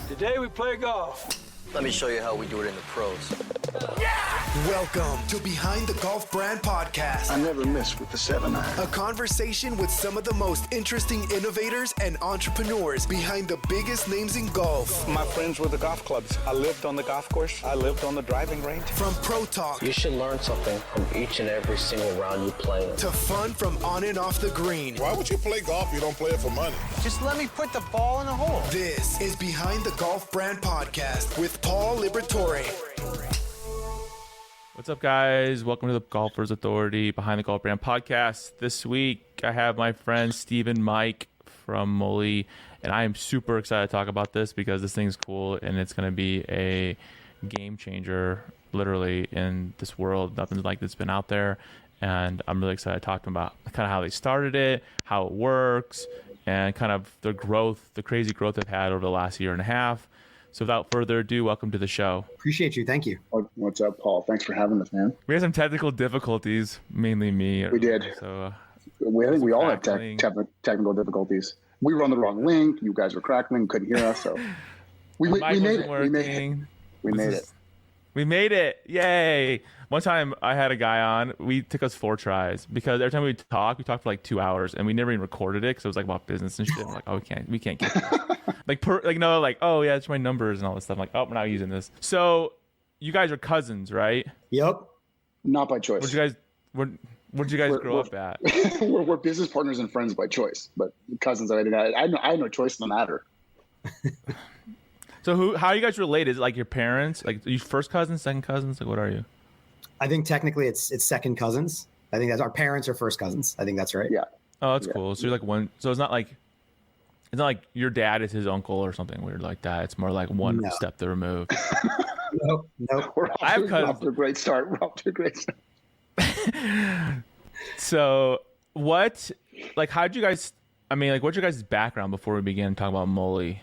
Today we play golf. Let me show you how we do it in the pros. Welcome to Behind the Golf Brand Podcast. I never miss with the 7-iron. A conversation with some of the most interesting innovators and entrepreneurs behind the biggest names in golf. My friends with the golf clubs. I lived on the golf course. I lived on the driving range. From pro talk. You should learn something from each and every single round you play. To fun from on and off the green. Why would you play golf if you don't play it for money? Just let me put the ball in the hole. This is Behind the Golf Brand Podcast with Paul Liberatore. What's up, guys? Welcome to the Golfers Authority Behind the Golf Brand Podcast. This week, I have my friend Stephen Mike from MULLIE, and I am super excited to talk about this because this thing's cool, and it's going to be a game changer, literally, in this world. Nothing like this been out there, and I'm really excited to talk to him about kind of how they started it, how it works, and kind of the growth, the crazy growth they've had over the last year and a half. So without further ado, welcome to the show. Appreciate you. Thank you. What's up, Paul? Thanks for having us, man. We had some technical difficulties, mainly me. We did. So I think we all had technical difficulties. We were on the wrong link. You guys were crackling, couldn't hear us. So we made it. We made it. Yay. One time I had a guy on. We took us 4 tries because every time we talked for like 2 hours, and we never even recorded it because it was like about business and shit. We're like, oh, we can't get this. Oh yeah, it's my numbers and all this stuff. I'm like, oh, we're not using this. So you guys are cousins, right? Yep. Not by choice. Where'd you guys grow up at? we're business partners and friends by choice, but cousins. I had no choice in the matter. So how are you guys related? Is it like your parents? Like, are you first cousins, second cousins? Like, what are you? I think technically it's second cousins. I think that's our parents are first cousins. I think that's right. Yeah. Oh, that's cool. So you're like one. So it's not like your dad is his uncle or something weird like that. It's more like one step to remove. Nope. We're off to a great start. So what's your guys' background before we begin talking about MULLIE?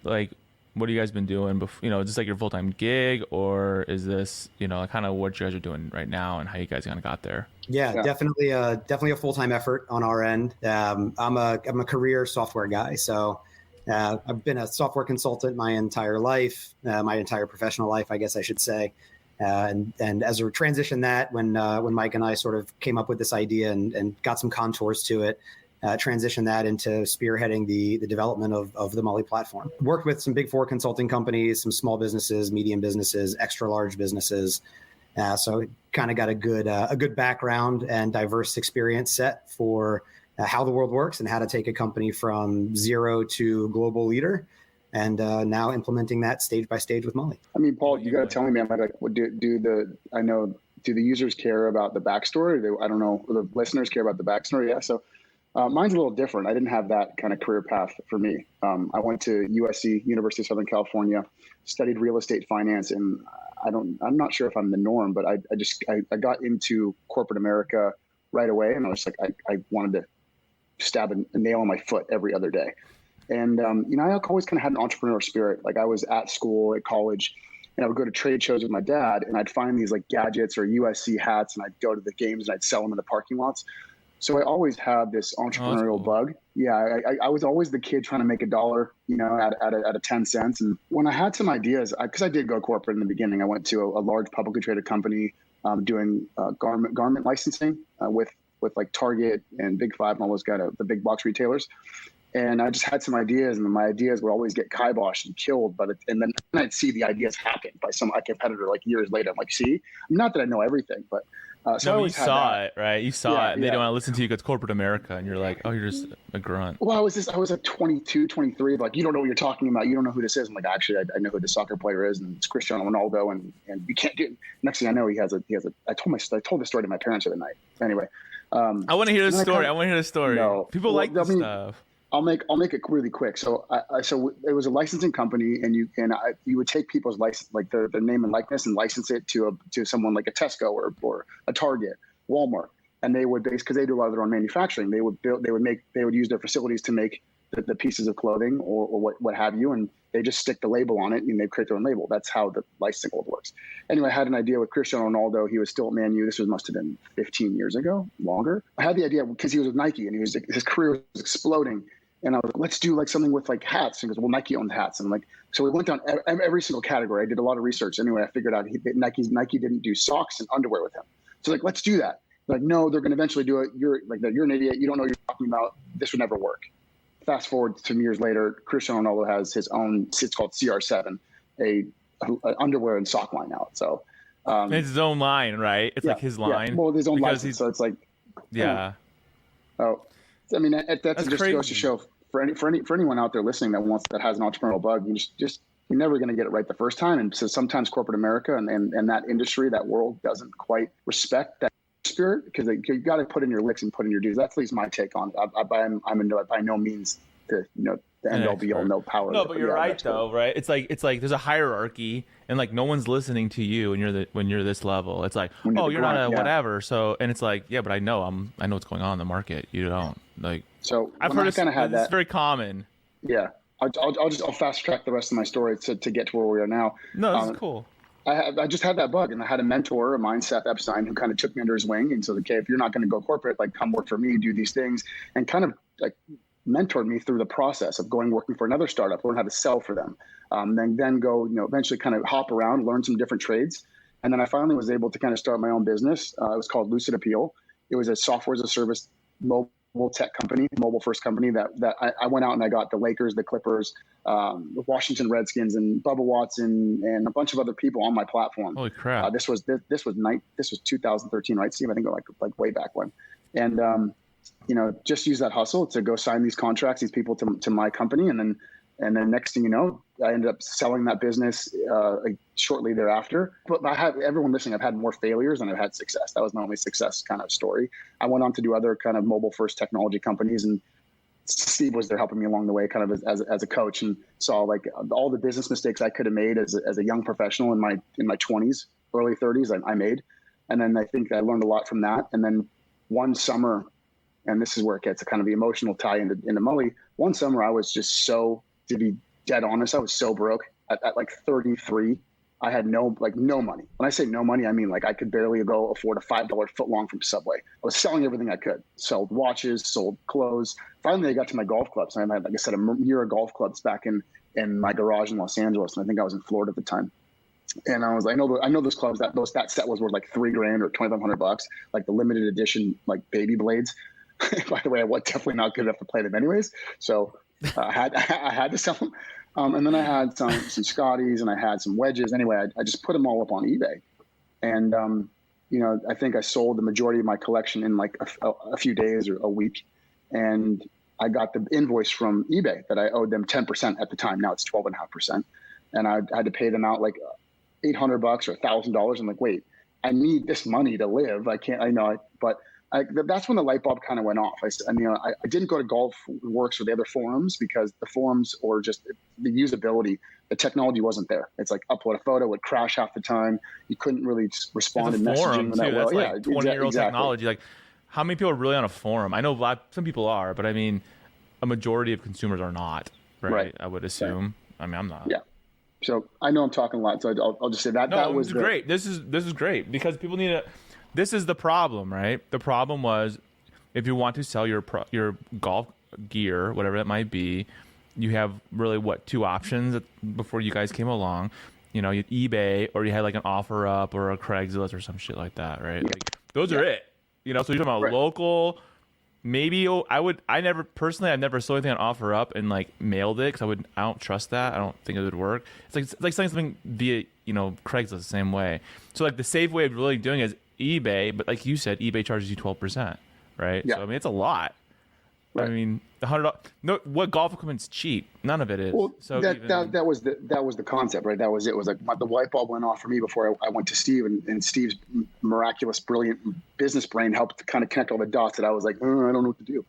Like, what have you guys been doing before, is this like your full-time gig, or is this, kind of what you guys are doing right now and how you guys kind of got there? Yeah. Definitely a full-time effort on our end. I'm a career software guy. So I've been a software consultant my entire life, my entire professional life, I guess I should say. And as a transition when Mike and I sort of came up with this idea and got some contours to it, transition that into spearheading the development of the MULLIE platform. Worked with some big 4 consulting companies, some small businesses, medium businesses, extra large businesses. So kind of got a good background and diverse experience set for how the world works and how to take a company from zero to global leader. And now implementing that stage by stage with MULLIE. I mean, Paul, you got to tell me, man, do the users care about the backstory? I don't know. Do the listeners care about the backstory? Yeah. So mine's a little different. I didn't have that kind of career path for me. I went to USC, University of Southern California, studied real estate finance, and I'm not sure if I'm the norm, but I got into corporate America right away, and I was like, I wanted to stab a nail in my foot every other day. And, I always kind of had an entrepreneur spirit. Like, I was at school, at college, and I would go to trade shows with my dad, and I'd find these like gadgets or USC hats, and I'd go to the games and I'd sell them in the parking lots. So I always had this entrepreneurial bug. Yeah, I was always the kid trying to make $1, at a 10 cents. And when I had some ideas, because I did go corporate in the beginning, I went to a large publicly traded company doing garment licensing with like Target and Big Five and all those the big box retailers. And I just had some ideas, and my ideas would always get kiboshed and killed. And then I'd see the ideas happen by some competitor like years later. I'm like, see, not that I know everything, but you saw it, right? You saw it. And they don't want to listen to you because corporate America, and you're like, oh, you're just a grunt. Well, I was like 22, 23. Like, you don't know what you're talking about. You don't know who this is. I'm like, actually, I know who the soccer player is, and it's Cristiano Ronaldo, and you can't do. Next thing I know, he has a. I told the story to my parents the other night. Anyway, I want to hear the story. I want to hear the story. No, people like this stuff. I'll make it really quick. So it was a licensing company, and you would take people's license, like their name and likeness, and license it to someone like a Tesco or a Target, Walmart, and they would because they do a lot of their own manufacturing. They would use their facilities to make the pieces of clothing or what have you, and they just stick the label on it and they create their own label. That's how the licensing world works. Anyway, I had an idea with Cristiano Ronaldo. He was still at Man U. This must have been 15 years ago, longer. I had the idea because he was with Nike and his career was exploding. And I was like, let's do like something with like hats. And he goes, well, Nike owns hats. And I'm like, so we went down every single category. I did a lot of research. Anyway, I figured out Nike didn't do socks and underwear with him. So like, let's do that. Like, no, they're going to eventually do it. You're an idiot. You don't know what you're talking about. This would never work. Fast forward some years later, Cristiano Ronaldo has his own, it's called CR7, a underwear and sock line out. So it's his own line, right? It's like his line. Yeah. Well, his own license. So it's like, yeah. Oh, I mean, that's just crazy. Goes to show for anyone out there listening that has an entrepreneurial bug, you're never going to get it right the first time. And so sometimes corporate America and that industry, that world doesn't quite respect that spirit, because you got to put in your licks and put in your dues. That's at least my take on it. I'm by no means the end all be all, no power. No, but you're right though, right? It's like there's a hierarchy, and like no one's listening to you when you're this level. It's like, you're not a whatever. So, and it's like, yeah, but I know what's going on in the market. You don't like. So I've heard kind of had that. It's very common. Yeah, I'll fast track the rest of my story to get to where we are now. No, this is cool. I just had that bug, and I had a mentor of mine, Seth Epstein, who kind of took me under his wing and said, okay, if you're not going to go corporate, like come work for me, do these things, and kind of like mentored me through the process of working for another startup, learn how to sell for them, then go, eventually kind of hop around, learn some different trades. And then I finally was able to kind of start my own business. It was called Lucid Appeal. It was a software as a service mobile tech company, mobile first company that I went out and I got the Lakers, the Clippers, the Washington Redskins, and Bubba Watson and a bunch of other people on my platform. Holy crap! This was 2013, right, Steve? I think like way back when. And just use that hustle to go sign these contracts, these people to my company, and then next thing you know, I ended up selling that business shortly thereafter. But everyone listening, I've had more failures than I've had success. That was my only success kind of story. I went on to do other kind of mobile first technology companies, and Steve was there helping me along the way, kind of as a coach, and saw like all the business mistakes I could have made as a young professional in my 20s, early 30s. I made, and then I think I learned a lot from that. And then one summer, and this is where it gets a kind of the emotional tie into MULLIE. One summer, I was just to be dead honest, I was so broke at like 33. I had no money. When I say no money, I mean like I could barely go afford a $5 footlong from Subway. I was selling everything I could. Sold watches, sold clothes. Finally, I got to my golf clubs. And I had, like I said, a year of golf clubs back in my garage in Los Angeles. And I think I was in Florida at the time. And I was like, I know those clubs that set was worth like $3,000 or $2,500, like the limited edition like baby blades. By the way, I was definitely not good enough to play them anyways. So I had to sell them. And then I had some Scotties and I had some wedges. Anyway, I just put them all up on eBay. And, I think I sold the majority of my collection in like a few days or a week. And I got the invoice from eBay that I owed them 10% at the time. Now it's 12.5%. And I had to pay them out like $800 or $1,000. I'm like, wait, I need this money to live. That's when the light bulb kind of went off. I didn't go to GolfWorks or the other forums because the forums or just the usability, the technology wasn't there. It's like upload a photo, would crash half the time. You couldn't really respond to messaging that well. That's like 20-year-old technology. Like, how many people are really on a forum? I know some people are, but I mean, a majority of consumers are not. Right? I would assume. Yeah. I mean, I'm not. Yeah. So I know I'm talking a lot, so I'll just say that. No, that was great. This is great because people need to. This is the problem, right? The problem was if you want to sell your golf gear, whatever it might be, you have really two options before you guys came along. You had eBay or you had like an OfferUp or a Craigslist or some shit like that, right? Yeah. Like, those are it. So you're talking about local. Maybe I've never sold anything on OfferUp and like mailed it because I don't trust that. I don't think it would work. It's like selling something via Craigslist the same way. So like the safe way of really doing it is eBay, but like you said, eBay charges you 12%, right? Yeah. So I mean, it's a lot. Right. I mean, $100. No, what golf equipment's cheap? None of it is. Well, so that was the concept, right? That was it. It was like the light bulb went off for me before I went to Steve, and Steve's miraculous, brilliant business brain helped to kind of connect all the dots. That I was like, I don't know what to do.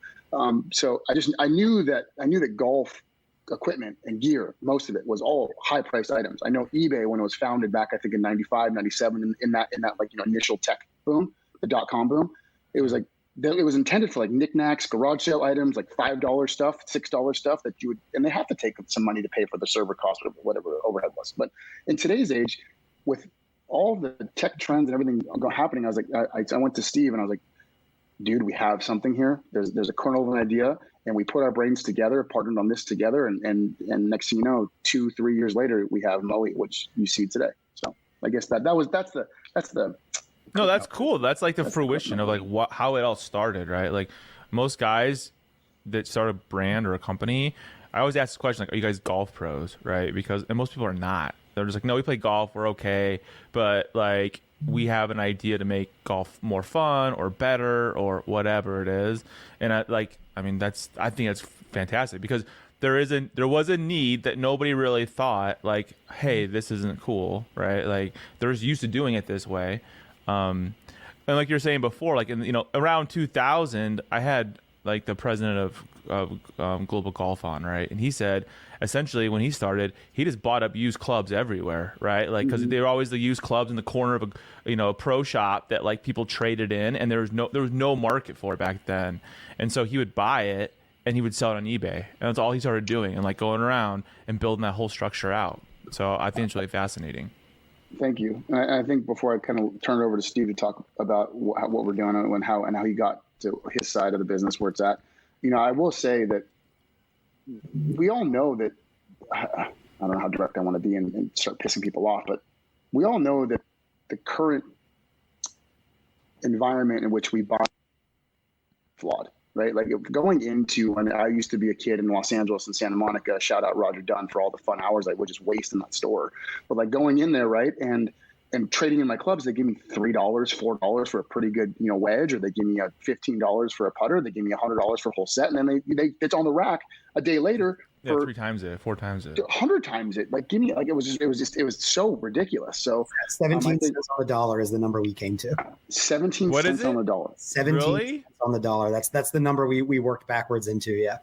So I knew that golf equipment and gear, most of it was all high priced items. I know eBay, when it was founded back, I think in 95, 97, in that like, initial tech boom, the .com boom, it was like, it was intended for like knickknacks, garage sale items, like $5 stuff, $6 stuff that you would, and they have to take some money to pay for the server cost or whatever the overhead was. But in today's age, with all the tech trends and everything happening, I was like, I went to Steve and I was like, dude, we have something here. There's a kernel of an idea. and we put our brains together, partnered on this together, and next thing you know, 2-3 years later, we have MULLIE, which you see today. So I guess that's the. No, that's cool. That's like the fruition of like how it all started, right? Like most guys that start a brand or a company, I always ask this question, like, are you guys golf pros, right? And most people are not. They're just like, no, we play golf, we're okay, but like we have an idea to make golf more fun or better or whatever it is. And I think that's fantastic, because there was a need that nobody really thought, like, hey, this isn't cool, right? Like they're just used to doing it this way. And like you're saying before, like around 2000, I had like the president of Global Golf on, right? And he said, essentially, when he started, he just bought up used clubs everywhere, right? Like, because they were always the used clubs in the corner of a pro shop that like people traded in, and there was no market for it back then. And so he would buy it and he would sell it on eBay, and that's all he started doing, and like going around and building that whole structure out. So I think it's really fascinating. Thank you. I think before I kind of turn it over to Steve to talk about what we're doing and how he got to his side of the business where it's at, I will say that we all know that, I don't know how direct I want to be and start pissing people off, but we all know that the current environment in which we buy flawed, right? Like going into, when I used to be a kid in Los Angeles and Santa Monica, shout out Roger Dunn for all the fun hours I would just waste in that store. But like going in there, right, and trading in my clubs, they give me $3, $4 for a pretty good, wedge, or they give me $15 for a putter. They give me $100 for a whole set, and then it's on the rack a day later. Yeah, 3 times it, 4 times it, 100 times it. Like, give me, like, it was so ridiculous. So 17 cents on the dollar is the number we came to. 17 cents on the dollar. 17 really? cents on the dollar. That's the number we worked backwards into. Yeah.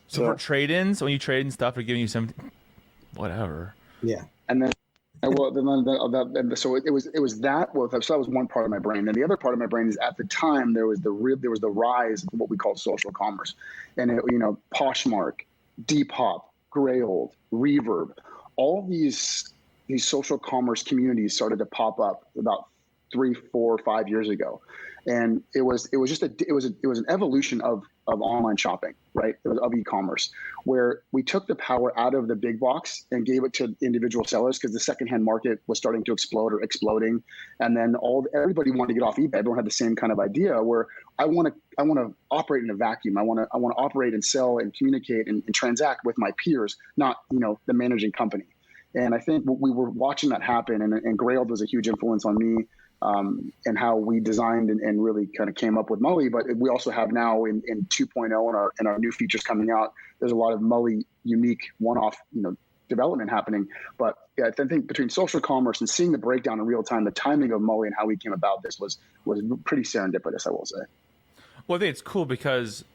So for trade-ins, when you trade in stuff, they're giving you some, whatever. Yeah. And then, so it was that. Well, so that was one part of my brain. And the other part of my brain is, at the time there was the rise of what we call social commerce, and Poshmark, Depop, Grailed, Reverb, all these social commerce communities started to pop up about 3, 4, 5 years ago, and it was an evolution of online shopping, right? It was of e-commerce, where we took the power out of the big box and gave it to individual sellers, because the secondhand market was starting to explode or exploding, and then everybody wanted to get off eBay. Everyone had the same kind of idea, where I want to operate in a vacuum. I want to operate and sell and communicate and transact with my peers, not the managing company. And I think we were watching that happen, and Grailed was a huge influence on me. And how we designed and really kind of came up with MULLIE. But we also have now in 2.0 and our new features coming out, there's a lot of MULLIE unique one-off development happening. But yeah, I think between social commerce and seeing the breakdown in real time, the timing of MULLIE and how we came about this was pretty serendipitous, I will say. Well, I think it's cool because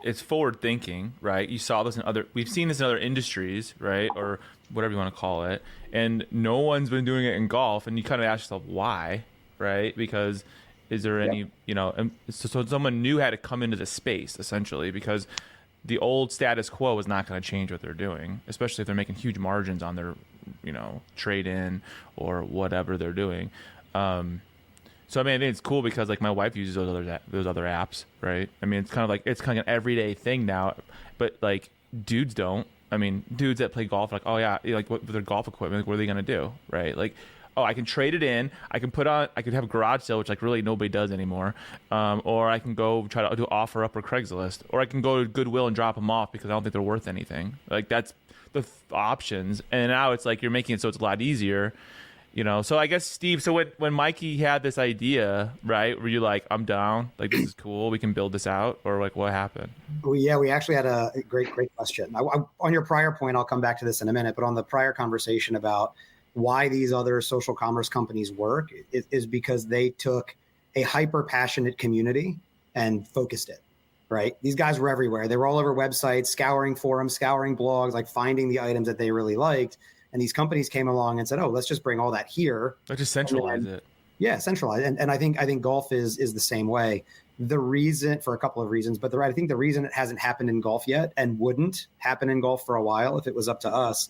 it's forward thinking, right? You saw this we've seen this in other industries, right? Or whatever you want to call it. And no one's been doing it in golf. And you kind of ask yourself, why? Right? Because is there any, so someone new had to come into the space, essentially, because the old status quo is not going to change what they're doing, especially if they're making huge margins on their, trade in or whatever they're doing. So I think it's cool because like my wife uses those other apps, right? I mean, it's kind of an everyday thing now, but like dudes don't. I mean, dudes that play golf, like, oh yeah, like with their golf equipment, like, what are they going to do, right? Like, oh, I can trade it in. I could have a garage sale, which like really nobody does anymore. Or I can go try to do OfferUp or Craigslist, or I can go to Goodwill and drop them off because I don't think they're worth anything. Like that's the options. And now it's like you're making it so it's a lot easier, So I guess Steve, so when Mikey had this idea, right, were you like, I'm down, like this is cool, we can build this out, or like what happened? Well, yeah, we actually had a great question. On your prior point, I'll come back to this in a minute, but on the prior conversation about why these other social commerce companies work is because they took a hyper passionate community and focused it, right? These guys were everywhere. They were all over websites, scouring forums, scouring blogs, like finding the items that they really liked. And these companies came along and said, oh, let's just bring all that here. Let's just centralize it. Yeah, centralize. And I think golf is the same way. The reason, for a couple of reasons, but I think the reason it hasn't happened in golf yet and wouldn't happen in golf for a while if it was up to us,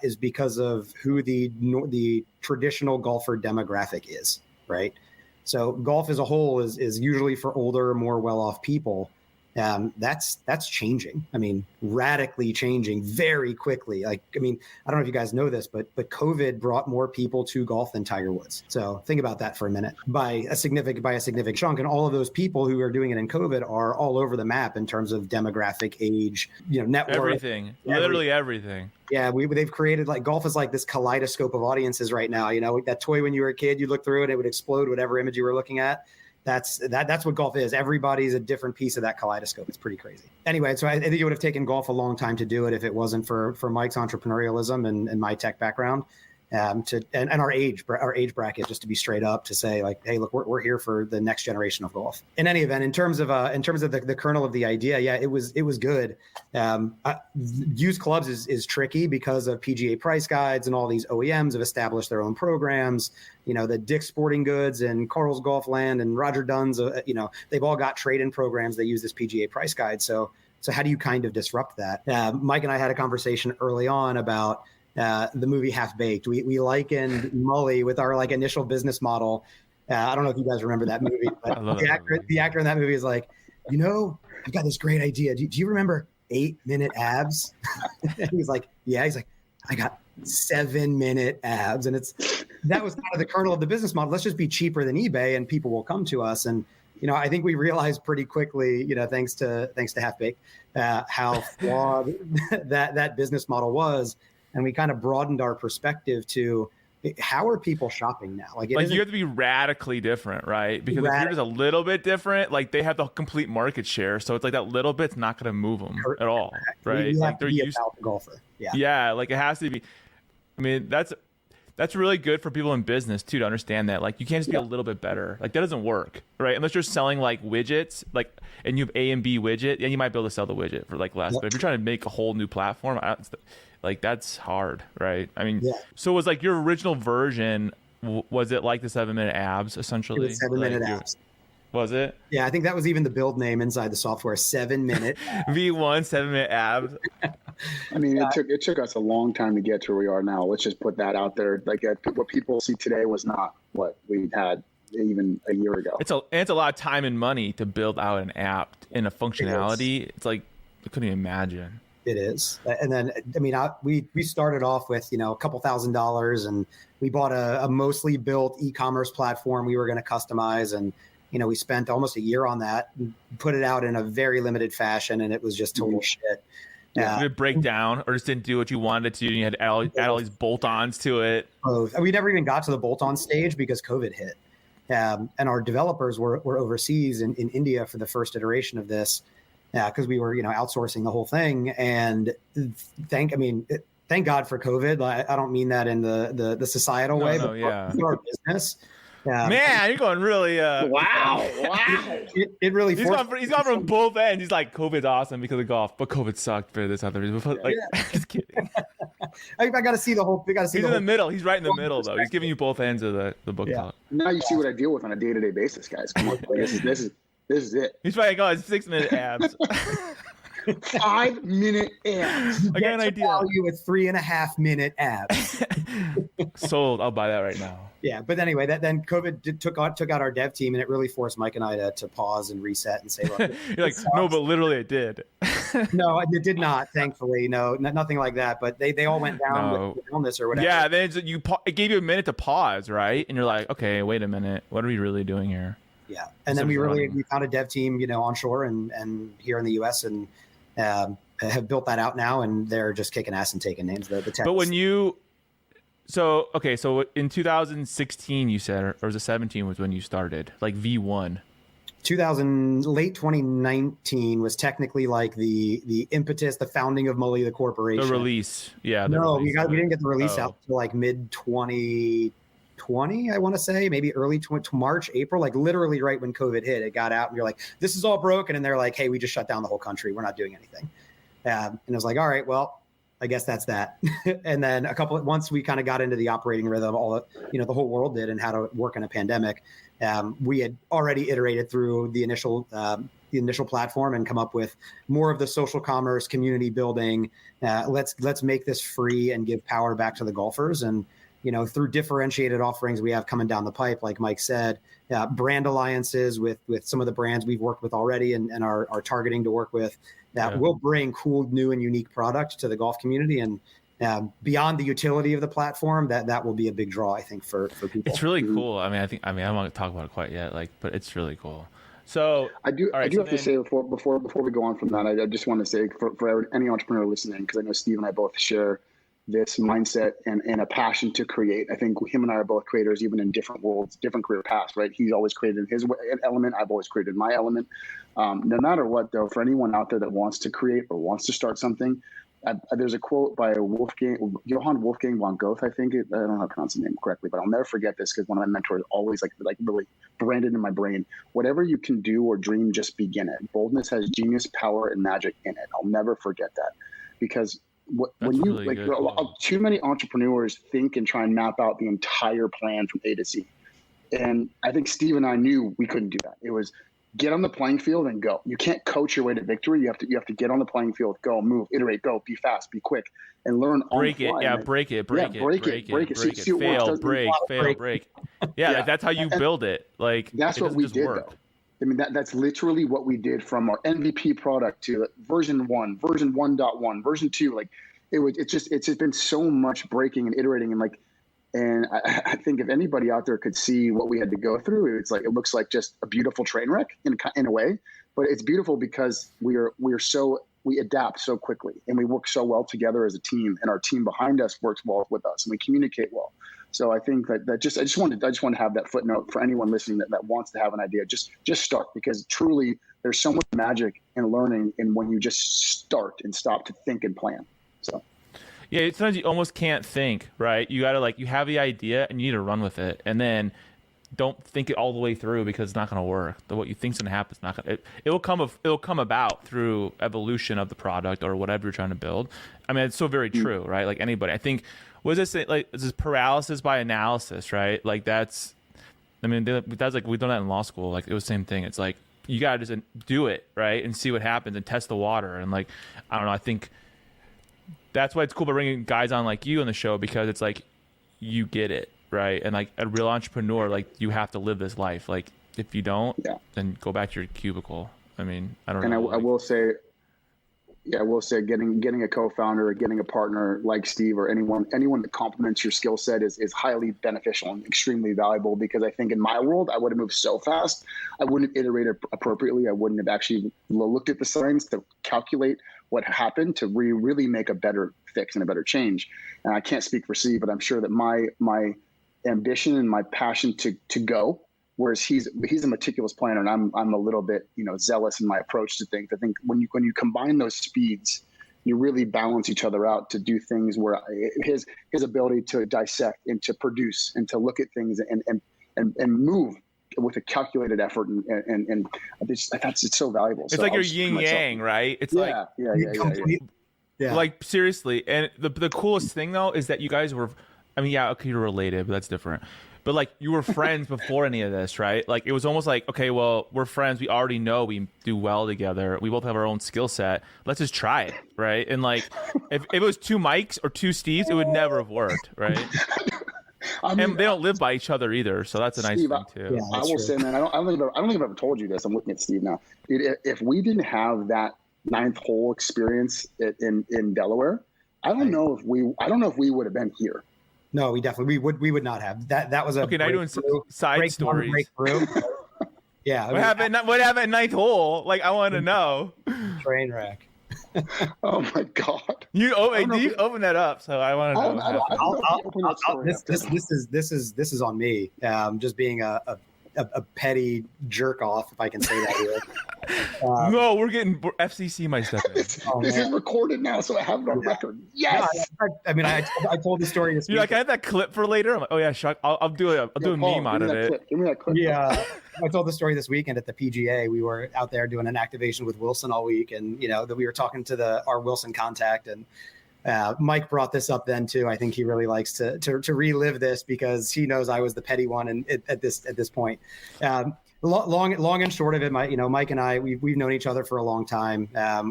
is because of who the traditional golfer demographic is, right? So golf as a whole is usually for older, more well-off people. That's changing. I mean, radically changing very quickly. Like, I mean, I don't know if you guys know this, but COVID brought more people to golf than Tiger Woods. So think about that for a minute. By a significant chunk, and all of those people who are doing it in COVID are all over the map in terms of demographic, age, net worth, everything, literally everything. Yeah, they've created, like, golf is like this kaleidoscope of audiences right now. That toy when you were a kid, you look through it, and it would explode whatever image you were looking at. That's what golf is. Everybody's a different piece of that kaleidoscope. It's pretty crazy. Anyway, so I think it would have taken golf a long time to do it if it wasn't for Mike's entrepreneurialism and my tech background, and our age bracket, just to be straight up, to say, like, hey, look, we're here for the next generation of golf. In any event, in terms of the kernel of the idea, yeah, it was good. Used clubs is tricky because of PGA price guides, and all these OEMs have established their own programs. The Dick's Sporting Goods and Carl's Golf Land and Roger Dunn's, they've all got trade-in programs. They use this PGA price guide. So how do you kind of disrupt that? Mike and I had a conversation early on about the movie Half Baked. We likened MULLIE with our initial business model. I don't know if you guys remember that movie, but the actor in that movie is like, I've got this great idea. Do you remember 8-minute abs? And he's like, yeah. He's like, I got 7-minute abs. And that was kind of the kernel of the business model. Let's just be cheaper than eBay and people will come to us. And, I think we realized pretty quickly, thanks to Half Baked, how flawed that business model was. And we kind of broadened our perspective to, how are people shopping now? You have to be radically different, right? Because if you're just a little bit different, they have the complete market share. So it's like that little bit's not going to move them at all, right? You have to be about the golfer. Yeah. Yeah, it has to be. I mean, that's really good for people in business too, to understand that. You can't just be a little bit better. That doesn't work, right? Unless you're selling widgets, and you have A and B widget, yeah, you might be able to sell the widget for less. But if you're trying to make a whole new platform, that's hard, right? I mean, So was your original version, was it like the 7-minute abs essentially? It was 7-minute abs. Was it? Yeah, I think that was even the build name inside the software, 7-minute V1 7-minute abs. I mean, it took us a long time to get to where we are now. Let's just put that out there. What people see today was not what we had even a year ago. It's a lot of time and money to build out an app and a functionality. It's I couldn't even imagine. It is. And then, I mean, we started off with, a couple $1,000s, and we bought a mostly built e-commerce platform we were going to customize. And, we spent almost a year on that, and put it out in a very limited fashion, and it was just total shit. Did it break down, or just didn't do what you wanted to? You had to add all these bolt-ons to it. Both. We never even got to the bolt-on stage because COVID hit. And our developers were overseas in India for the first iteration of this. Because we were, outsourcing the whole thing. And thank God for COVID. I don't mean that in the societal way, but for our business. Man, you're going really. Wow. It really. He's gone from both ends. He's like, COVID's awesome because of golf, but COVID sucked for this other reason. Just kidding. I got to see the whole. He's in the middle. He's right in the middle, though. He's giving you both ends of the book. Yeah. Now you see what I deal with on a day-to-day basis, guys. Come on, this is it. He's probably going 6-minute abs. 5-minute abs. I got an idea. Value with 3.5-minute abs. Sold. I'll buy that right now. Yeah, but anyway, then COVID took out our dev team, and it really forced Mike and I to pause and reset and say, "Look, you're like, no, but literally it did." No, it did not. Thankfully, no, nothing like that. But they all went down with illness or whatever. Yeah, then it gave you a minute to pause, right? And you're like, okay, wait a minute, what are we really doing here? Yeah, and then we found a dev team, onshore and here in the U.S. and have built that out now, and they're just kicking ass and taking names. The tech. But when so in 2016 you said, or was it 17 was when you started, V1? Late 2019 was technically the impetus, the founding of MULLIE the corporation. The release, yeah. We didn't get the release out until mid 2020, I want to say, maybe early March, April, literally right when COVID hit. It got out, and you're like, this is all broken, and they're like, hey, we just shut down the whole country. We're not doing anything. And I was like, all right, well, I guess that's that. And then once we kind of got into the operating rhythm, the whole world did, and how to work in a pandemic. We had already iterated through the initial platform and come up with more of the social commerce, community building. Let's make this free and give power back to the golfers. And through differentiated offerings we have coming down the pipe, like Mike said, brand alliances with some of the brands we've worked with already and are targeting to work with, that will bring cool, new and unique products to the golf community. And beyond the utility of the platform, that will be a big draw, I think, for people. It's really cool. I don't want to talk about it quite yet, but it's really cool. So I do have to say before we go on from that, I just want to say for any entrepreneur listening, because I know Steve and I both share this mindset and a passion to create. I think him and I are both creators, even in different worlds, different career paths, right? He's always created his element. I've always created my element. No matter what, though, for anyone out there that wants to create or wants to start something, there's a quote by Johann Wolfgang von Goethe, I think. I don't know how to pronounce his name correctly, but I'll never forget this because one of my mentors always like really branded in my brain. Whatever you can do or dream, just begin it. Boldness has genius, power, and magic in it. I'll never forget that, because too many entrepreneurs think and try and map out the entire plan from A to Z. And I think Steve and I knew we couldn't do that. It was get on the playing field and go. You can't coach your way to victory. You have to get on the playing field, go, move, iterate, go, be fast, be quick, and learn on the fly. Break it. Fail, break. Yeah, that's how you build it. Like, that's what we did, though. I mean, that's literally what we did, from our MVP product to version 1, version 1.1, version 2. Like, it's just been so much breaking and iterating, and I think if anybody out there could see what we had to go through, it looks like just a beautiful train wreck in a way, but it's beautiful because we adapt so quickly and we work so well together as a team, and our team behind us works well with us and we communicate well. So I think I just want to have that footnote for anyone listening that wants to have an idea. Just start, because truly there's so much magic in learning and when you just start and stop to think and plan. So. Yeah, sometimes you almost can't think, right? You gotta you have the idea and you need to run with it, and then don't think it all the way through, because it's not gonna work. What you think's gonna happen is not gonna. It'll come about through evolution of the product or whatever you're trying to build. I mean, it's so very true, right? Like anybody, I think, what does it say? This is paralysis by analysis, right? That's we've done that in law school. It was the same thing. It's you gotta just do it, right, and see what happens and test the water. And I don't know. I think that's why it's cool about bringing guys on like you on the show, because it's you get it, right? And a real entrepreneur, you have to live this life. If you don't, then go back to your cubicle. I mean, I don't know. And I will say, getting a co-founder or getting a partner like Steve or anyone that complements your skill set is highly beneficial and extremely valuable, because I think in my world, I would have moved so fast. I wouldn't have iterated appropriately. I wouldn't have actually looked at the signs to calculate what happened to really make a better fix and a better change. And I can't speak for Steve, but I'm sure that my ambition and my passion to go, whereas he's a meticulous planner and I'm a little bit zealous in my approach to things. I think when you combine those speeds, you really balance each other out to do things where his ability to dissect and to produce and to look at things and move with a calculated effort and it's so valuable. It's your yin yang, right? It's yeah. Seriously. And the coolest thing though is that you guys were, okay, you're related, but that's different. But you were friends before any of this, right? It was almost okay, well, we're friends. We already know we do well together. We both have our own skill set. Let's just try it, right? And if it was 2 Mikes or 2 Steves, it would never have worked, right? And they don't live by each other either, so that's a nice thing too. Yeah, I will say, man, I don't think I've ever told you this. I'm looking at Steve now. If we didn't have that 9th hole experience in Delaware, I don't know if we would have been here. No, we would not have. That was a okay. Now you're doing side stories. Yeah. What happened at 9th hole? I want to know. Train wreck. Oh my God! You open that up, so I want to know. This is on me. Just being a petty jerk off, if I can say that here. No, we're getting FCC my stuff. This is recorded now, so I have it on record. Yes. I told the story this week. I have that clip for later. I'm like, oh yeah, Chuck, I'll do a meme out of it. Give me that clip. Yeah. I told the story this weekend at the PGA. We were out there doing an activation with Wilson all week, and that we were talking to our Wilson contact, and Mike brought this up then too. I think he really likes to relive this because he knows I was the petty one, and at this point, long and short of it, Mike and I, we've known each other for a long time. I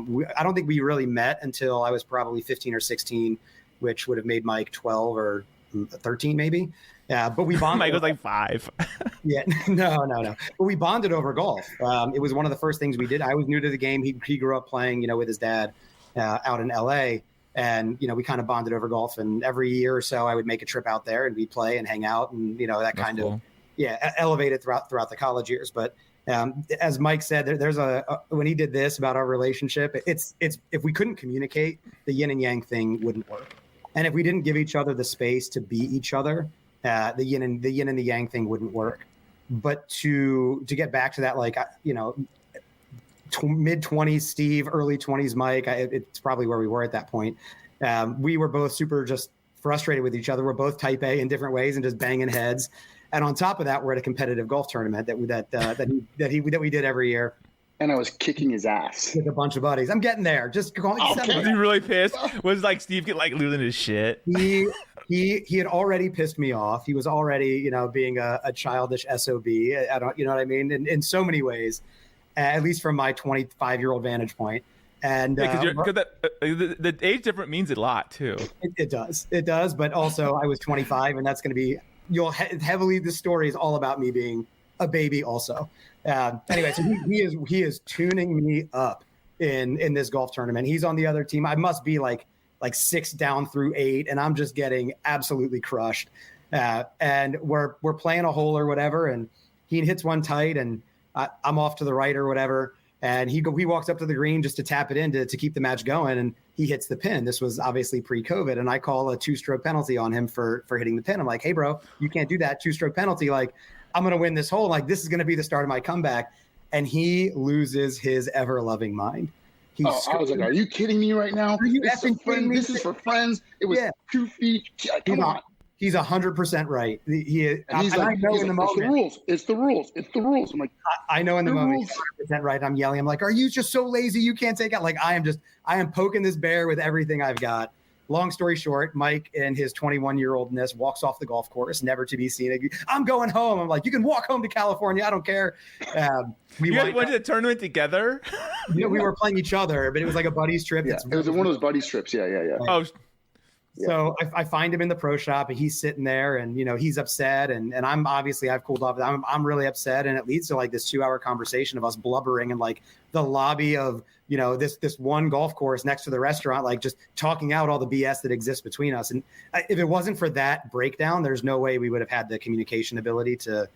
don't think we really met until I was probably 15 or 16, which would have made Mike 12 or 13 maybe. But we bonded. Mike was like 5. Yeah, no. But we bonded over golf. It was one of the first things we did. I was new to the game. He grew up playing, with his dad out in LA. And, we kind of bonded over golf. And every year or so, I would make a trip out there and we'd play and hang out. And, that kind of, elevated throughout the college years. But as Mike said, there's when he did this about our relationship, it's if we couldn't communicate, the yin and yang thing wouldn't work. And if we didn't give each other the space to be each other, the yin and the yang thing wouldn't work. But to get back to that, mid 20s Steve, early 20s Mike, it's probably where we were at that point. We were both super just frustrated with each other. We're both type A in different ways and just banging heads. And on top of that, we're at a competitive golf tournament that we did every year. And I was kicking his ass with a bunch of buddies. I'm getting there. Just calling. Okay. Was he really pissed? Was like Steve get like losing his shit? He had already pissed me off. He was already, being a childish SOB. I don't, you know what I mean? In so many ways, at least from my 25-year-old vantage point. And because the age difference means a lot too. It does. But also, I was 25, and that's going to be. This story is all about me being a baby also. Anyway, so he is tuning me up in this golf tournament. He's on the other team. I must be like 6 down through 8, and I'm just getting absolutely crushed. And we're playing a hole or whatever, and he hits one tight, and I'm off to the right or whatever. And he walks up to the green just to tap it in to keep the match going, and he hits the pin. This was obviously pre-COVID, and I call a 2-stroke penalty on him for hitting the pin. I'm like, hey, bro, you can't do that 2-stroke penalty. Like, I'm going to win this hole. Like, this is going to be the start of my comeback. And he loses his ever-loving mind. I was like, are you kidding me right now? Are you effing kidding me? This is for friends. It was 2 feet. Come on. He's 100% right. He's like, it's the rules. I'm like, I know in the moment he's 100% right. I'm yelling. I'm like, are you just so lazy you can't take out? Like, I am poking this bear with everything I've got. Long story short, Mike in his 21-year-oldness walks off the golf course, never to be seen again. I'm going home. I'm like, you can walk home to California. I don't care. You guys went to the tournament together? We were playing each other, but it was like a buddy's trip. Yeah, it was one of those buddies trips. Yeah. Oh. So I find him in the pro shop, and he's sitting there, and he's upset, and I'm obviously I've cooled off. I'm really upset, and it leads to like this 2-hour conversation of us blubbering in like the lobby of this one golf course next to the restaurant, like just talking out all the BS that exists between us. And if it wasn't for that breakdown, there's no way we would have had the communication ability to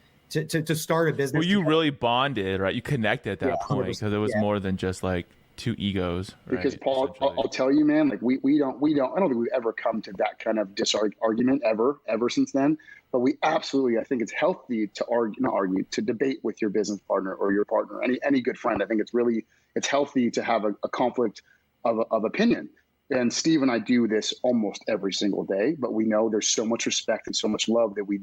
start a business. Well, you really bonded, right? You connected at that point because it was more than just like 2 egos. Right? Because Paul, I'll tell you, man, like we don't. I don't think we've ever come to that kind of argument ever since then. But we absolutely, I think it's healthy to to debate with your business partner or your partner, any good friend. I think it's healthy to have a conflict of opinion. And Steve and I do this almost every single day, but we know there's so much respect and so much love that we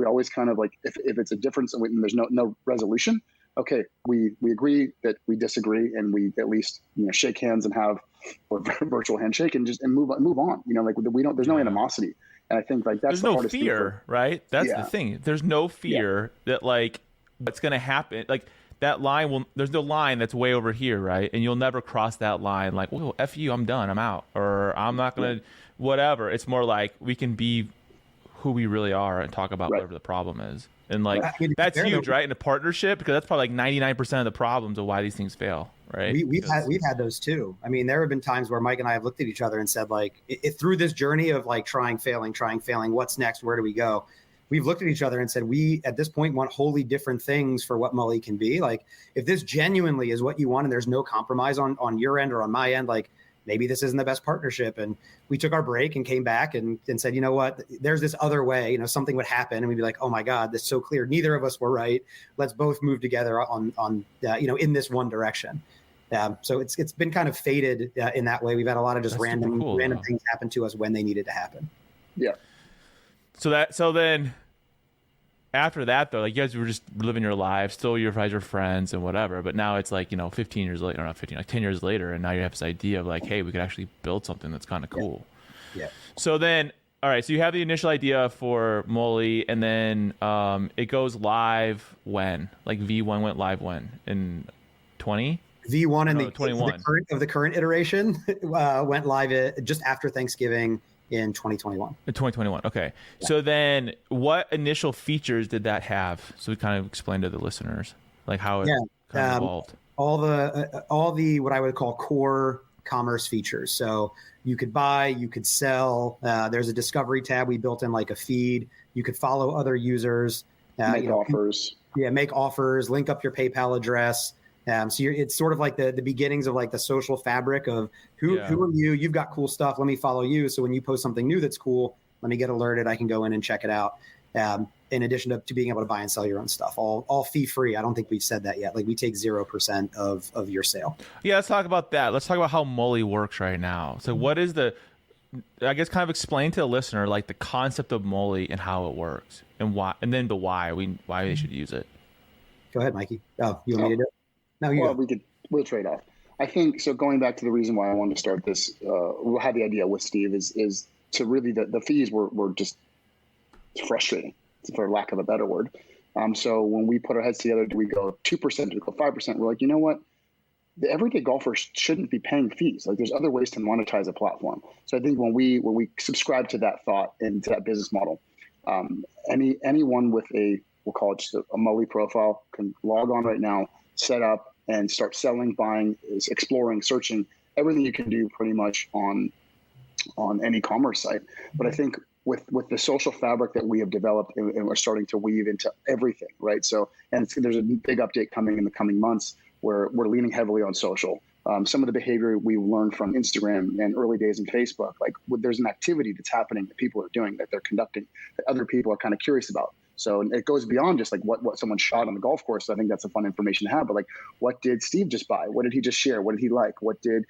always kind of like, if it's a difference and there's no resolution, okay, we agree that we disagree, and we at least shake hands and have a virtual handshake and move on. There's no animosity, and I think like that's there's no fear, right? That's the thing. There's no fear that like what's going to happen. Like that line there's no line that's way over here, right? And you'll never cross that line. Like, oh, F you, I'm done, I'm out, or I'm not gonna whatever. It's more like we can be who we really are and talk about whatever the problem is. And like that's huge, right? In a partnership, because that's probably like 99% of the problems of why these things fail, right? We've had those too. I mean, there have been times where Mike and I have looked at each other and said, like, through this journey of like trying, failing, what's next? Where do we go? We've looked at each other and said, we at this point want wholly different things for what MULLIE can be. Like, if this genuinely is what you want and there's no compromise on your end or on my end, like, maybe this isn't the best partnership. And we took our break and came back and said, you know what, there's this other way, something would happen. And we'd be like, oh my God, this is so clear. Neither of us were right. Let's both move together on in this one direction. So it's been kind of fated in that way. We've had a lot of just random things happen to us when they needed to happen. Yeah. So then after that though, like you guys were just living your lives, still you guys are friends and whatever, but now it's like 15 years later, or not 15, like 10 years later, and now you have this idea of like, hey, we could actually build something that's kind of cool. Yeah. So then, all right, so you have the initial idea for MULLIE, and then it goes live when? Like V1 went live when? In 20? V1 and the 21 of the current iteration went live just after Thanksgiving in 2021. In 2021. Okay. Yeah. So then what initial features did that have? So we kind of explain to the listeners like how it kind of evolved. All the what I would call core commerce features. So you could buy, you could sell. There's a discovery tab we built in, like a feed. You could follow other users. Make offers. Yeah, make offers. Link up your PayPal address. It's sort of like the beginnings of like the social fabric of who are you? You've got cool stuff. Let me follow you. So when you post something new that's cool, let me get alerted. I can go in and check it out. In addition to being able to buy and sell your own stuff, all fee free. I don't think we've said that yet. Like we take 0% of your sale. Yeah, let's talk about that. Let's talk about how MULLIE works right now. So what is I guess kind of explain to the listener like the concept of MULLIE and how it works and why, and then the why they should use it. Go ahead, Mikey. Oh, you want me to do it? No, you go. We'll trade off. I think so. Going back to the reason why I wanted to start this, we had the idea with Steve is to really the fees were just frustrating, for lack of a better word. So when we put our heads together, do we go 2%? Do we go 5%? We're like, you know what? The everyday golfer shouldn't be paying fees. Like there's other ways to monetize a platform. So I think when we subscribe to that thought and to that business model, anyone with we'll call it just a MULLIE profile can log on right now, set up and start selling, buying, exploring, searching, everything you can do pretty much on any commerce site. But I think with the social fabric that we have developed and we're starting to weave into everything, right? So, and there's a big update coming in the coming months where we're leaning heavily on social. Some of the behavior we learned from Instagram and early days in Facebook, like there's an activity that's happening that people are doing, that they're conducting, that other people are kind of curious about. So it goes beyond just like what someone shot on the golf course. I think that's a fun information to have. But like, what did Steve just buy? What did he just share? What did he like? What did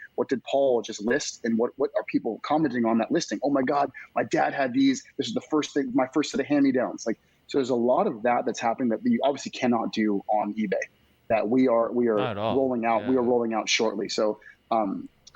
Paul just list? And what are people commenting on that listing? Oh my God, my dad had these. This is the first thing, my first set of hand-me-downs. Like, so there's a lot of that's happening that you obviously cannot do on eBay. That we are rolling out. Yeah. We are rolling out shortly. So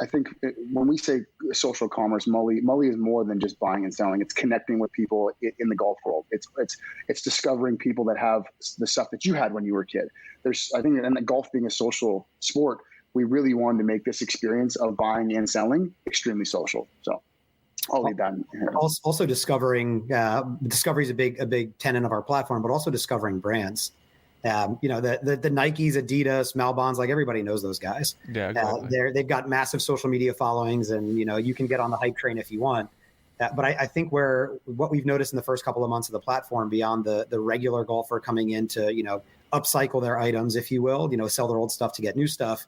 I think when we say social commerce, MULLIE is more than just buying and selling. It's connecting with people in the golf world. It's discovering people that have the stuff that you had when you were a kid. I think, and golf being a social sport, we really wanted to make this experience of buying and selling extremely social. So I'll leave that in here. Also discovering, discovery is a big tenet of our platform, but also discovering brands. The Nikes, Adidas, Malbons, like everybody knows those guys. Yeah, exactly. They've got massive social media followings, and you can get on the hype train if you want. But I think what we've noticed in the first couple of months of the platform, beyond the regular golfer coming in to upcycle their items, if you will, sell their old stuff to get new stuff,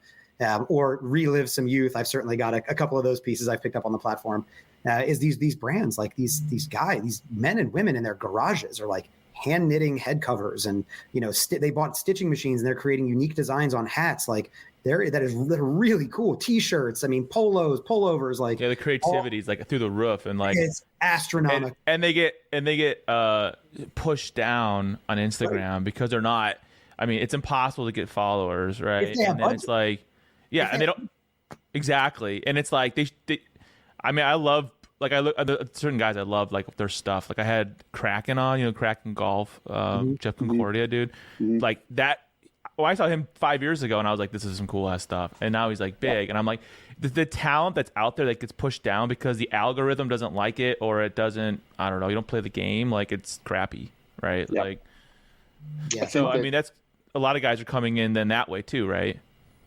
or relive some youth. I've certainly got a couple of those pieces I've picked up on the platform. Is these brands, like these guys, these men and women in their garages are like hand knitting head covers, and they bought stitching machines and they're creating unique designs on hats. Like they're really cool. T-shirts, I mean, polos, pullovers, like the creativity is like through the roof, and like it's astronomical. And they get pushed down on Instagram, right? Because they're not. I mean, it's impossible to get followers, right? And then budget. It's like, and they don't exactly. And it's like they I mean, I love. Like I look at certain guys, I love like their stuff. Like I had Kraken on, Kraken Golf, Jeff Concordia, dude. Mm-hmm. Like that. Oh, I saw him 5 years ago, and I was like, "This is some cool ass stuff." And now he's like big, and I'm like, the talent that's out there that gets pushed down because the algorithm doesn't like it, or it doesn't. I don't know. You don't play the game, like it's crappy, right? Yeah. Like, So I mean, that's a lot of guys are coming in then that way too, right?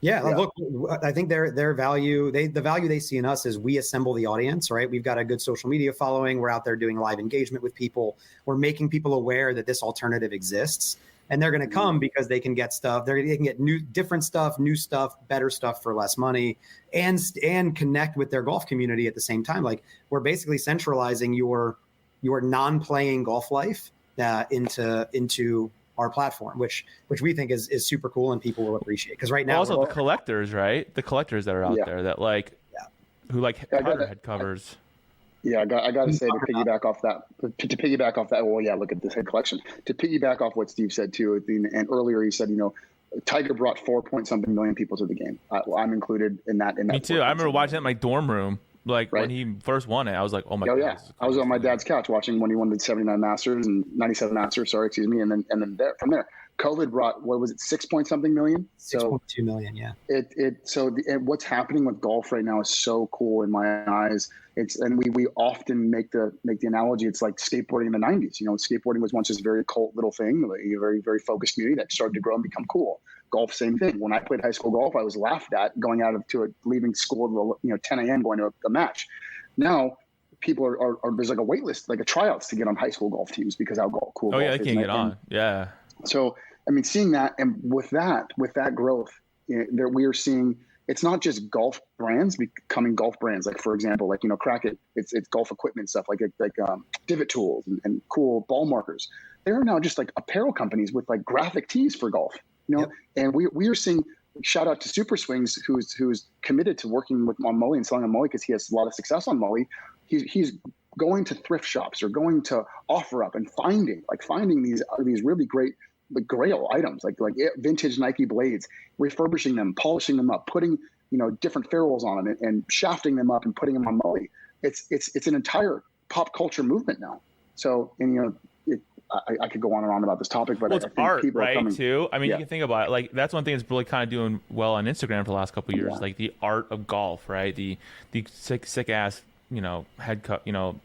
Yeah, look, I think their value, the value they see in us is we assemble the audience, right? We've got a good social media following. We're out there doing live engagement with people. We're making people aware that this alternative exists, and they're going to come because they can get stuff. They can get different stuff, new stuff, better stuff for less money, and connect with their golf community at the same time. Like we're basically centralizing your non-playing golf life into our platform, which we think is super cool and people will appreciate. Because right now, also the collectors, right? The collectors that are out there that who like head covers. Yeah, I got to say to piggyback off that. Well, yeah, look at this head collection. To piggyback off what Steve said too, and earlier he said, Tiger brought 4-point-something million people to the game. I'm included in that. Me too. I remember watching it in my dorm room. Like when he first won it, I was like, "Oh my god!" Yeah, I was on my dad's couch watching when he won the 79 Masters and 97 Masters. Sorry, excuse me. And then from there, COVID brought, what was it, 6 point something million? 6.2 million, yeah. And what's happening with golf right now is so cool in my eyes. We often make the analogy. It's like skateboarding in the 90s. Skateboarding was once this very cult little thing, like a very, very focused community that started to grow and become cool. Golf, same thing. When I played high school golf, I was laughed at going leaving school at 10 a.m. going to a match. Now people are there's like a wait list, like a tryouts to get on high school golf teams because how cool. Oh golf yeah, they is. can't get on. Yeah. So seeing that, and with that growth, we are seeing. It's not just golf brands becoming golf brands. Like for example, Crackit, it's golf equipment stuff like divot tools and cool ball markers. There are now just like apparel companies with like graphic tees for golf. Yep. And we are seeing. Shout out to Super Swings, who's committed to working on Mullie and selling on Mullie because he has a lot of success on Mullie. He's going to thrift shops or going to OfferUp and finding these really great grail items like vintage Nike blades, refurbishing them, polishing them up, putting different ferrules on them and shafting them up and putting them on Mullie. It's an entire pop culture movement now. So I could go on and on about this topic, but it's I think art, people right? are coming. Too. I mean, You can think about it. Like that's one thing that's really kind of doing well on Instagram for the last couple of years. Yeah. Like the art of golf, right? The sick ass, head cut, on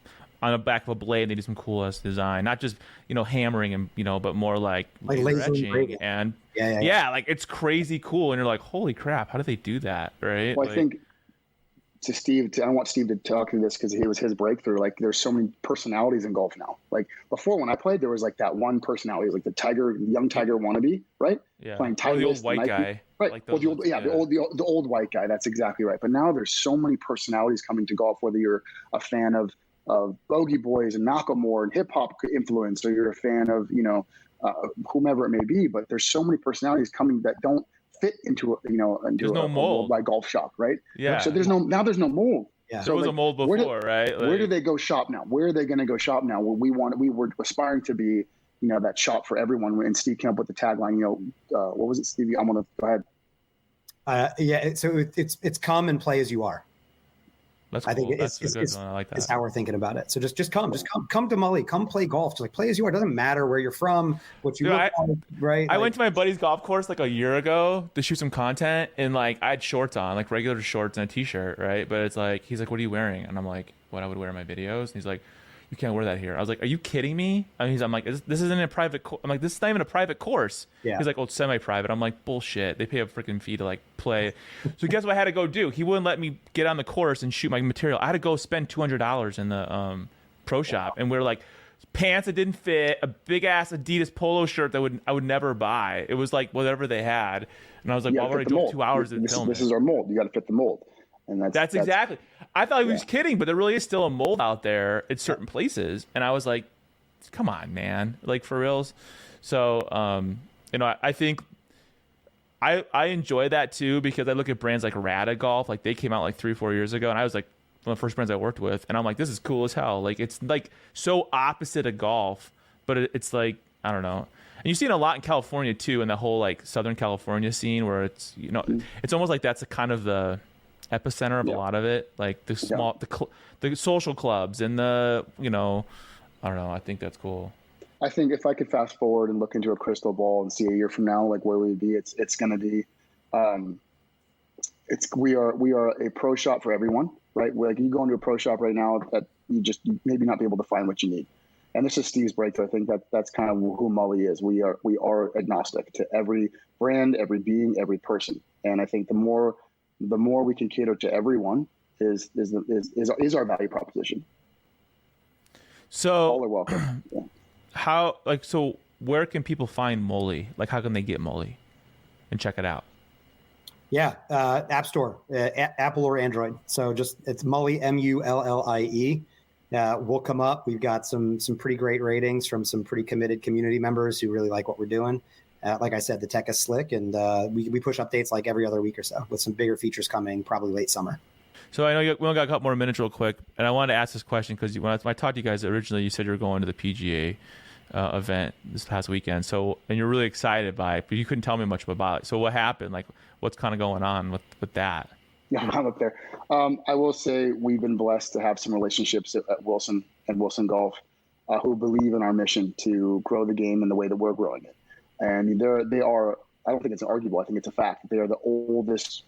the back of a blade. They do some cool ass design, not just hammering and but more like laser etching and yeah, like it's crazy cool. And you're like, holy crap, how do they do that, right? Well, I think. To Steve, I want Steve to talk to this because it was his breakthrough. Like, there's so many personalities in golf now. Like before, when I played, there was like that one personality, it was like the young Tiger wannabe, right? Yeah. Playing the old white guy, right? Like the old white guy. That's exactly right. But now there's so many personalities coming to golf. Whether you're a fan of Bogey Boys and Macklemore and hip hop influence, or you're a fan of whomever it may be. But there's so many personalities coming that don't fit into a worldwide golf shop, right? Yeah. So there's no mold. Yeah. So there was a mold before, right? Where do they go shop now? Where are they going to go shop now? We were aspiring to be, that shop for everyone. And Steve came up with the tagline. What was it, Steve? I'm gonna go ahead. So it's come and play as you are. That's cool. I think That's a good one. I like that. Is how we're thinking about it. So just come to Mullie, come play golf. Just like play as you are. It doesn't matter where you're from, what you look like, right? I went to my buddy's golf course like a year ago to shoot some content, and like I had shorts on, like regular shorts and a t-shirt, right? But it's like he's like, "What are you wearing?" And I'm like, "What I would wear in my videos." And he's like, "You can't wear that here." I was like, "Are you kidding me?" I'm like, "This isn't a private." I'm like, "This is not even a private course." Yeah. He's like, "Well, it's semi-private." I'm like, "Bullshit! They pay a freaking fee to like play." So guess what I had to go do? He wouldn't let me get on the course and shoot my material. I had to go spend $200 in the pro shop, and we're like, pants that didn't fit, a big ass Adidas polo shirt that I would never buy. It was like whatever they had, and I was like, "Well, I already drove 2 hours to film." This is our mold. You got to fit the mold, and that's exactly. I thought he was kidding, but there really is still a mold out there at certain places, and I was like, "Come on, man! Like for reals." So, I think I enjoy that too because I look at brands like Rada Golf, like they came out like 3-4 years ago, and I was like one of the first brands I worked with, and I'm like, this is cool as hell. Like it's like so opposite of golf, but it's like I don't know. And you see it a lot in California too, in the whole like Southern California scene where it's it's almost like that's a kind of the epicenter of a lot of it, like the small the social clubs and the I don't know. I think that's cool. I think if I could fast forward and look into a crystal ball and see a year from now, like where would it be? It's going to be, we are a pro shop for everyone, right? Like you go into a pro shop right now that you maybe not be able to find what you need. And this is Steve's breakthrough. I think that's kind of who Mullie is. We are agnostic to every brand, every being, every person. And I think the more we can cater to everyone is our value proposition. So all are welcome. Yeah. So where can people find Mullie? Like how can they get Mullie and check it out? Yeah, App Store, Apple or Android. So it's Mullie, MULLIE. We'll come up. We've got some pretty great ratings from some pretty committed community members who really like what we're doing. Like I said, the tech is slick, and we push updates like every other week or so with some bigger features coming probably late summer. So I know we only got a couple more minutes real quick, and I wanted to ask this question because when I talked to you guys originally, you said you were going to the PGA event this past weekend. And you're really excited by it, but you couldn't tell me much about it. So what happened? Like, what's kind of going on with that? Yeah, I'm up there. I will say we've been blessed to have some relationships at Wilson and Wilson Golf who believe in our mission to grow the game in the way that we're growing it. and they are. I don't think it's arguable. I think it's a fact. They are the oldest.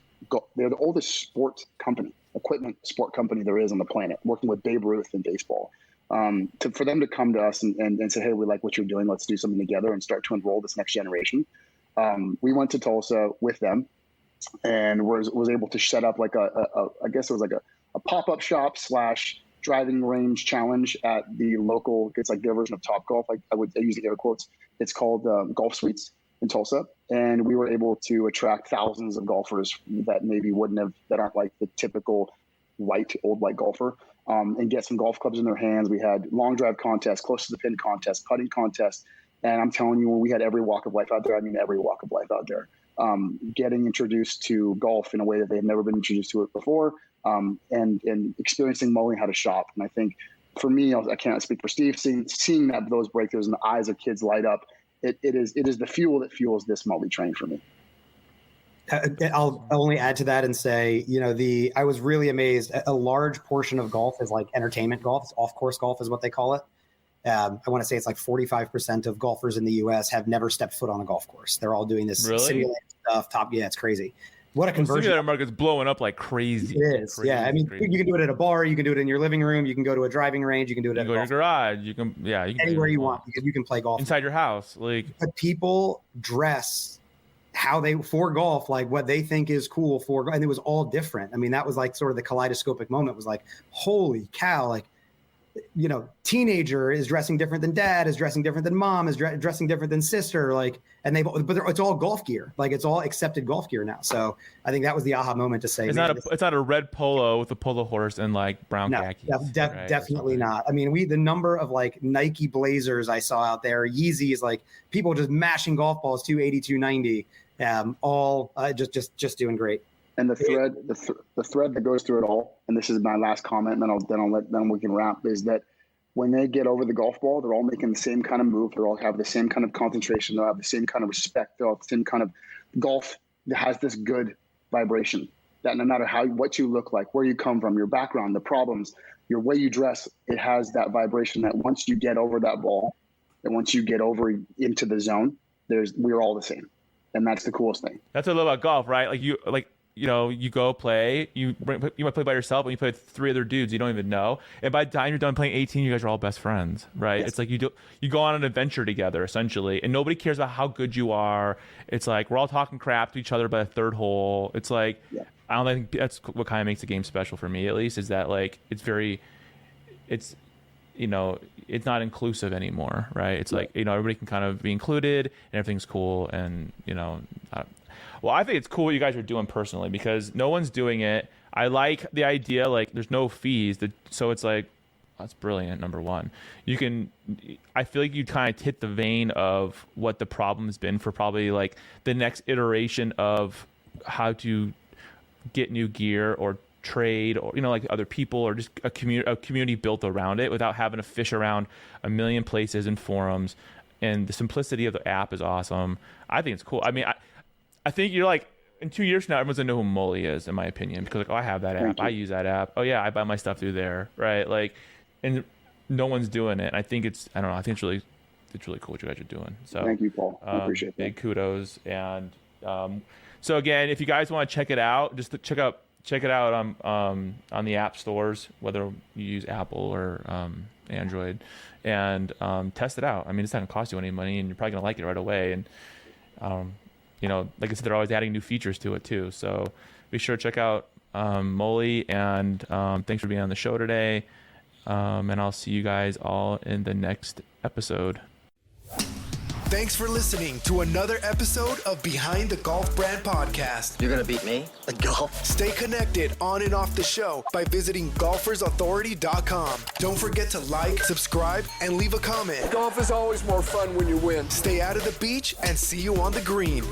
They're the oldest equipment sport company there is on the planet, working with Babe Ruth in baseball. For them to come to us and say, hey, we like what you're doing. Let's do something together and start to enroll this next generation. We went to Tulsa with them and was able to set up like I guess it was like a pop-up shop / driving range challenge at the local, it's like their version of Topgolf. I use the air quotes. It's called Golf Suites in Tulsa. And we were able to attract thousands of golfers that maybe that aren't like the typical old white golfer, and get some golf clubs in their hands. We had long drive contests, close to the pin contest, putting contests. And I'm telling you, when we had every walk of life out there, I mean, every walk of life out there, getting introduced to golf in a way that they've never been introduced to it before, and experiencing Mullie how to shop. And I think for me, I can't speak for Steve, seeing that those breakthroughs in the eyes of kids light up, it is the fuel that fuels this Mullie train for me. I'll only add to that and say, I was really amazed. A large portion of golf is like entertainment golf. It's off-course golf is what they call it. I want to say it's like 45% of golfers in the U.S. have never stepped foot on a golf course. They're all doing this simulated stuff. Yeah, it's crazy. What a conversion! Simulator market's blowing up like crazy. It is. Yeah, I mean, you can do it at a bar. You can do it in your living room. You can go to a driving range. You can do it at your garage. You can anywhere you want. You can play golf inside your house. But people dress for golf, like what they think is cool for, and it was all different. I mean, that was like sort of the kaleidoscopic moment. Was like, holy cow! Like, teenager is dressing different than dad, is dressing different than mom, is dressing different than sister. Like, and it's all golf gear. Like, it's all accepted golf gear now. So I think that was the aha moment to say, it's not a red polo with a polo horse and like brown khakis. Definitely not. I mean, the number of like Nike Blazers I saw out there, Yeezys, like people just mashing golf balls 280, 290, all just doing great. And the thread that goes through it all, and this is my last comment, and then we can wrap, is that when they get over the golf ball, they're all making the same kind of move. They all have the same kind of concentration. They'll have the same kind of respect. They'll have the same kind of golf that has this good vibration that no matter what you look like, where you come from, your background, the problems, your way you dress, it has that vibration that once you get over that ball and once you get over into the zone, we're all the same. And that's the coolest thing. That's what I love about golf, right? You go play, you might play by yourself, and you play with 3 other dudes you don't even know. And by the time you're done playing 18, you guys are all best friends, right? Yes. It's like you go on an adventure together, essentially, and nobody cares about how good you are. It's like we're all talking crap to each other by the 3rd hole. It's like, I don't think that's what kind of makes the game special for me, at least, is that like it's not inclusive anymore, right? It's like, everybody can kind of be included and everything's cool, and well, I think it's cool what you guys are doing personally, because no one's doing it. I like the idea, like there's no fees, so it's like, that's brilliant. Number one, I feel like you kind of hit the vein of what the problem has been for probably like the next iteration of how to get new gear or trade, or like other people, or just a community built around it without having to fish around a million places and forums. And the simplicity of the app is awesome. I think it's cool. I mean, I think you're like, in 2 years from now, everyone's gonna know who Mullie is, in my opinion, because I have that app. I use that app. Oh yeah, I buy my stuff through there, right? Like, and no one's doing it. I think it's really cool what you guys are doing. So thank you, Paul. I appreciate that. Big kudos. And so again, if you guys want to check it out, just check it out on the app stores, whether you use Apple or Android, and test it out. I mean, it's not gonna cost you any money, and you're probably gonna like it right away. And like I said, they're always adding new features to it too. So be sure to check out Mullie, and thanks for being on the show today. And I'll see you guys all in the next episode. Thanks for listening to another episode of Behind the Golf Brand Podcast. You're going to beat me at golf? Stay connected on and off the show by visiting golfersauthority.com. Don't forget to like, subscribe, and leave a comment. Golf is always more fun when you win. Stay out of the beach and see you on the green.